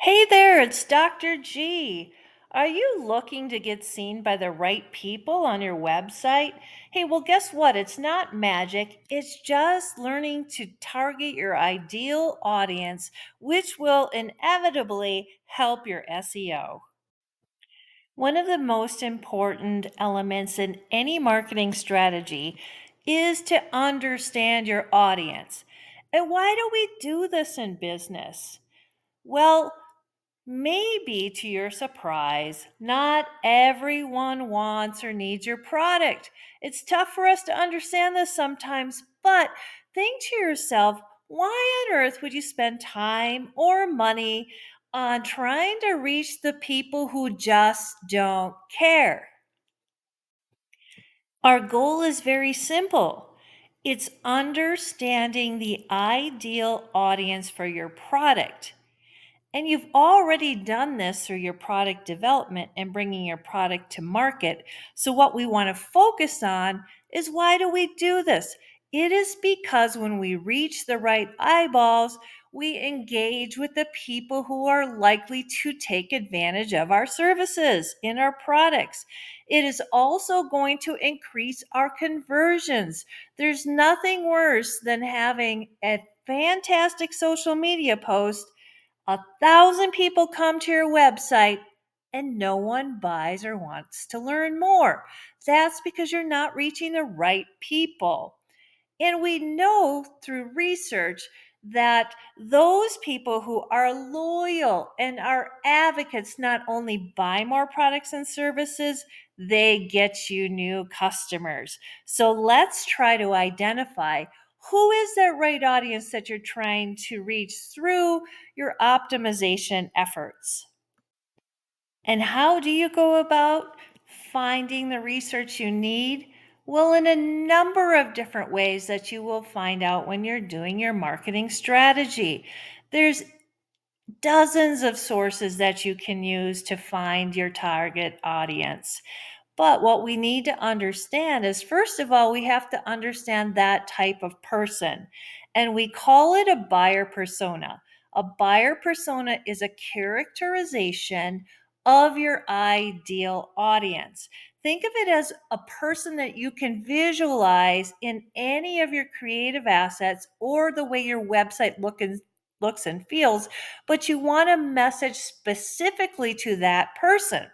Hey there, it's Dr. G. Are you looking to get seen by the right people on your website? Hey, well, guess what? It's not magic. It's just learning to target your ideal audience, which will inevitably help your SEO. One of the most important elements in any marketing strategy is to understand your audience. And why do we do this in business? Well, maybe to your surprise, not everyone wants or needs your product. It's tough for us to understand this sometimes, but think to yourself, why on earth would you spend time or money on trying to reach the people who just don't care? Our goal is very simple. It's understanding the ideal audience for your product. And you've already done this through your product development and bringing your product to market. So, what we want to focus on is why do we do this? It is because when we reach the right eyeballs, we engage with the people who are likely to take advantage of our services in our products. It is also going to increase our conversions. There's nothing worse than having a fantastic social media post, 1,000 people come to your website and no one buys or wants to learn more. That's because you're not reaching the right people. And we know through research that those people who are loyal and are advocates not only buy more products and services, they get you new customers. So let's try to identify who is that right audience that you're trying to reach through your optimization efforts. And how do you go about finding the research you need? Well, in a number of different ways that you will find out when you're doing your marketing strategy. There's dozens of sources that you can use to find your target audience. But what we need to understand is, first of all, we have to understand that type of person. And we call it a buyer persona. A buyer persona is a characterization of your ideal audience. Think of it as a person that you can visualize in any of your creative assets or the way your website looks and feels, but you want a message specifically to that person.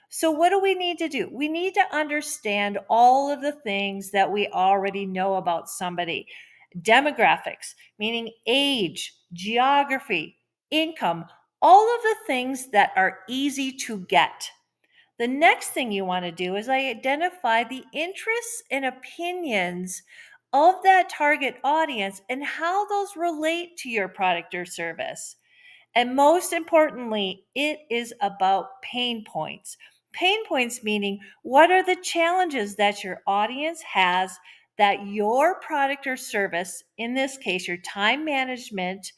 So, what do we need to do? We need to understand all of the things that we already know about somebody: demographics, meaning age, geography, income, all of the things that are easy to get. The next thing you want to do is identify the interests and opinions of that target audience and how those relate to your product or service. And most importantly, it is about pain points. Pain points meaning, what are the challenges that your audience has that your product or service, in this case, your time management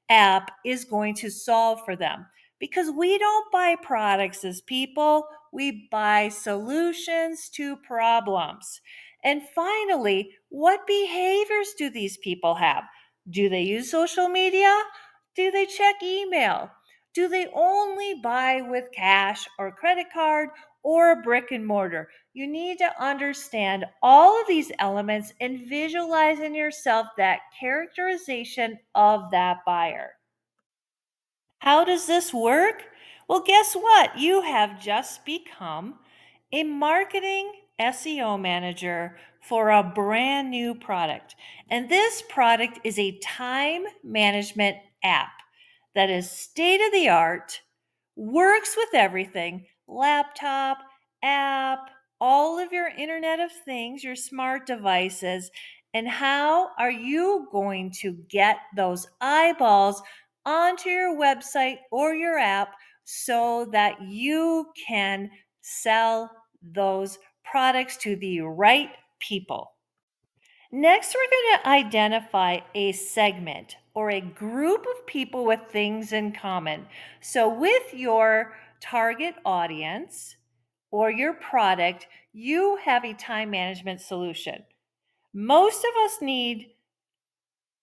app, is going to solve for them? Because we don't buy products as people, we buy solutions to problems. And finally, what behaviors do these people have? Do they use social media? Do they check email? Do they only buy with cash or credit card or a brick and mortar? You need to understand all of these elements and visualize in yourself that characterization of that buyer. How does this work? Well, guess what? You have just become a marketing SEO manager for a brand new product. And this product is a time management app that is state of the art, works with everything: laptop, app, all of your Internet of Things, your smart devices. And how are you going to get those eyeballs onto your website or your app so that you can sell those products to the right people? Next, we're going to identify a segment or a group of people with things in common. So, with your target audience or your product, you have a time management solution. Most of us need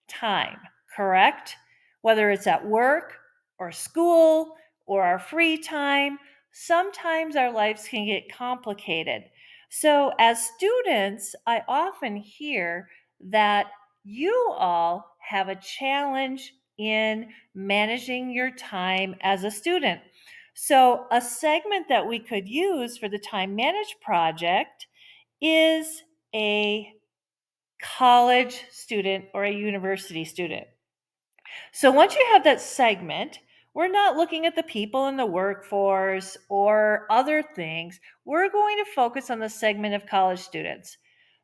time, correct? Whether it's at work, or school or our free time, sometimes our lives can get complicated. So, as students, I often hear that you all have a challenge in managing your time as a student. So, a segment that we could use for the time managed project is a college student or a university student. So once you have that segment, we're not looking at the people in the workforce or other things. We're going to focus on the segment of college students.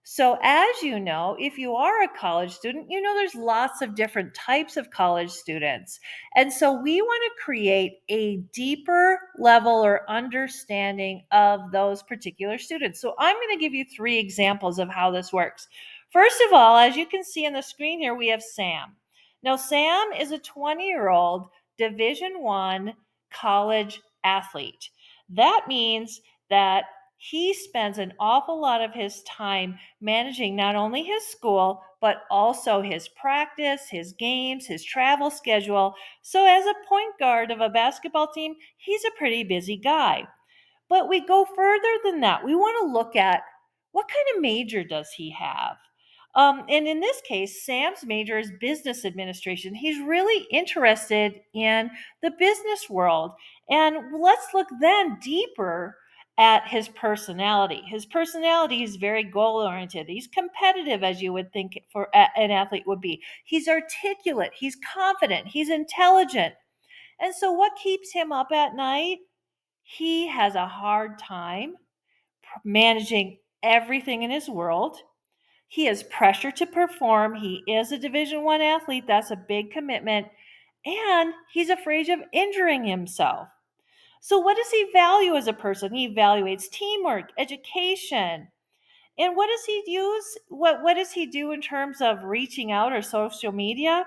So, as you know, if you are a college student, you know there's lots of different types of college students. And so we want to create a deeper level or understanding of those particular students. So, I'm going to give you three examples of how this works. First of all, as you can see on the screen here, we have Sam. Now, Sam is a 20-year-old Division 1 college athlete. That means that he spends an awful lot of his time managing not only his school, but also his practice, his games, his travel schedule. So, as a point guard of a basketball team, he's a pretty busy guy. But we go further than that. We want to look at what kind of major does he have? And in this case, Sam's major is business administration. He's really interested in the business world. And let's look then deeper at his personality. His personality is very goal oriented. He's competitive, as you would think for an athlete would be. He's articulate. He's confident. He's intelligent. And so, what keeps him up at night? He has a hard time managing everything in his world. He has pressure to perform. He is a Division 1 athlete. That's a big commitment. And he's afraid of injuring himself. So what does he value as a person? He evaluates teamwork, education, and what does he use? What does he do in terms of reaching out or social media?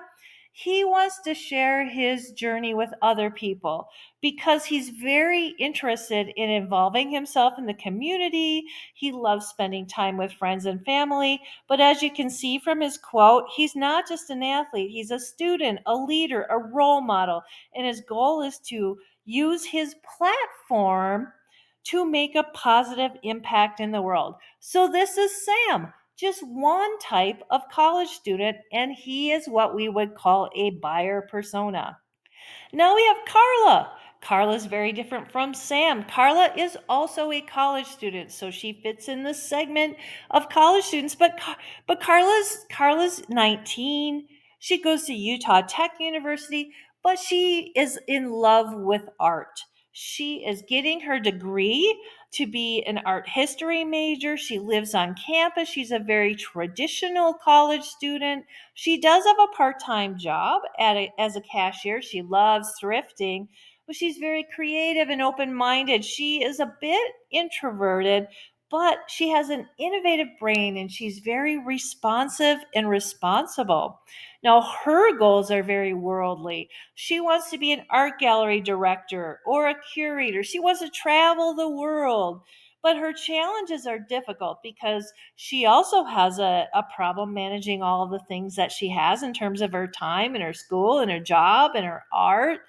He wants to share his journey with other people because he's very interested in involving himself in the community. He loves spending time with friends and family. But as you can see from his quote, he's not just an athlete, he's a student, a leader, a role model. And his goal is to use his platform to make a positive impact in the world. So this is Sam, just one type of college student, and he is what we would call a buyer persona. Now we have Carla. Carla's very different from Sam. Carla is also a college student, so she fits in the segment of college students. But Carla's 19. She goes to Utah Tech University, but she is in love with art. She is getting her degree to be an art history major. She lives on campus. She's a very traditional college student. She does have a part-time job as a cashier. She loves thrifting, but she's very creative and open-minded. She is a bit introverted, but she has an innovative brain and she's very responsive and responsible. Now, her goals are very worldly. She wants to be an art gallery director or a curator. She wants to travel the world. But her challenges are difficult because she also has a problem managing all of the things that she has in terms of her time and her school and her job and her art.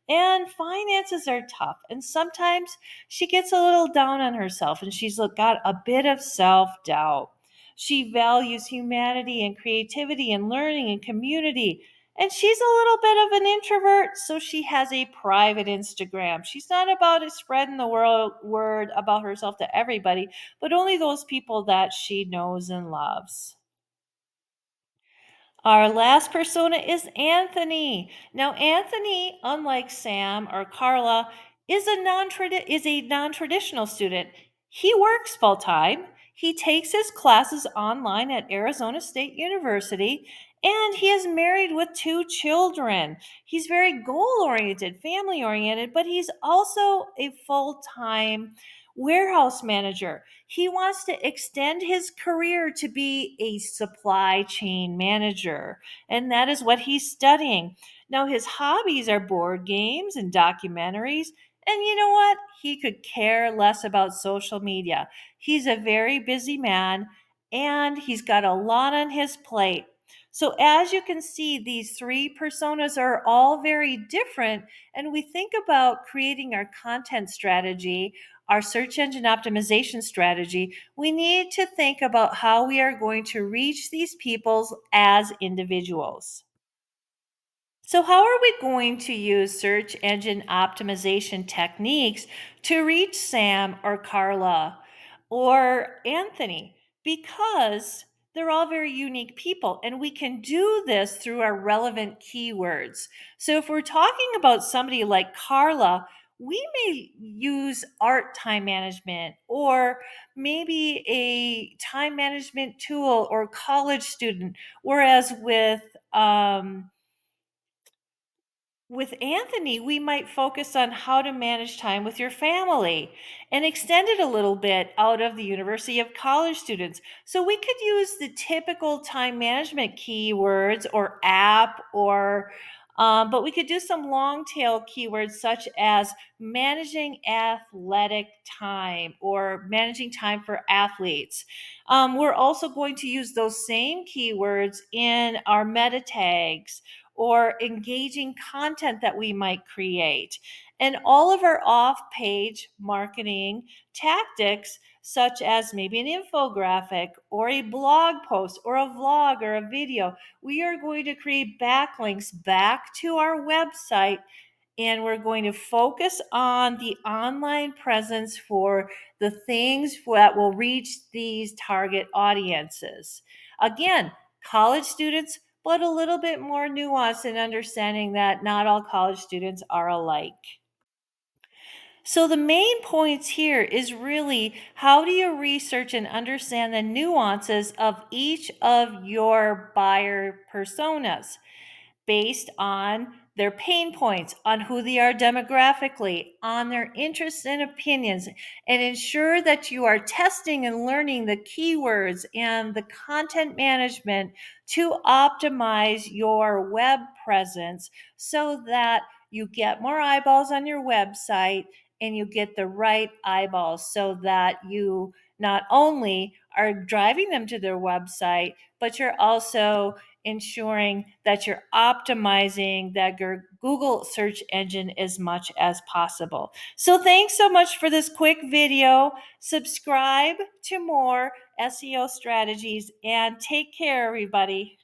And finances are tough. And sometimes she gets a little down on herself and she's got a bit of self doubt. She values humanity and creativity and learning and community. And she's a little bit of an introvert, so she has a private Instagram. She's not about it spreading the word about herself to everybody, but only those people that she knows and loves. Our last persona is Anthony. Now, Anthony, unlike Sam or Carla, is a non-traditional student. He works full time. He takes his classes online at Arizona State University, and he is married with two children. He's very goal-oriented, family-oriented, but he's also a full-time warehouse manager. He wants to extend his career to be a supply chain manager, and that is what he's studying. Now, his hobbies are board games and documentaries. And you know what? He could care less about social media. He's a very busy man and he's got a lot on his plate. So, as you can see, these three personas are all very different. And we think about creating our content strategy, our search engine optimization strategy. We need to think about how we are going to reach these people as individuals. So, how are we going to use search engine optimization techniques to reach Sam or Carla or Anthony? Because they're all very unique people, and we can do this through our relevant keywords. So, if we're talking about somebody like Carla, we may use art time management or maybe a time management tool or college student, whereas with Anthony, we might focus on how to manage time with your family and extend it a little bit out of the University of College students. So we could use the typical time management keywords or app but we could do some long tail keywords such as managing athletic time or managing time for athletes. We're also going to use those same keywords in our meta tags or engaging content that we might create. And all of our off page marketing tactics, such as maybe an infographic or a blog post or a vlog or a video, we are going to create backlinks back to our website, and we're going to focus on the online presence for the things that will reach these target audiences. Again, college students, but a little bit more nuance in understanding that not all college students are alike. So, the main points here is really how do you research and understand the nuances of each of your buyer personas, based on their pain points, on who they are demographically, on their interests and opinions, and ensure that you are testing and learning the keywords and the content management to optimize your web presence so that you get more eyeballs on your website and you get the right eyeballs so that you not only are driving them to their website, but you're also ensuring that you're optimizing that your Google search engine as much as possible. So thanks so much for this quick video. Subscribe to more SEO strategies and take care, everybody.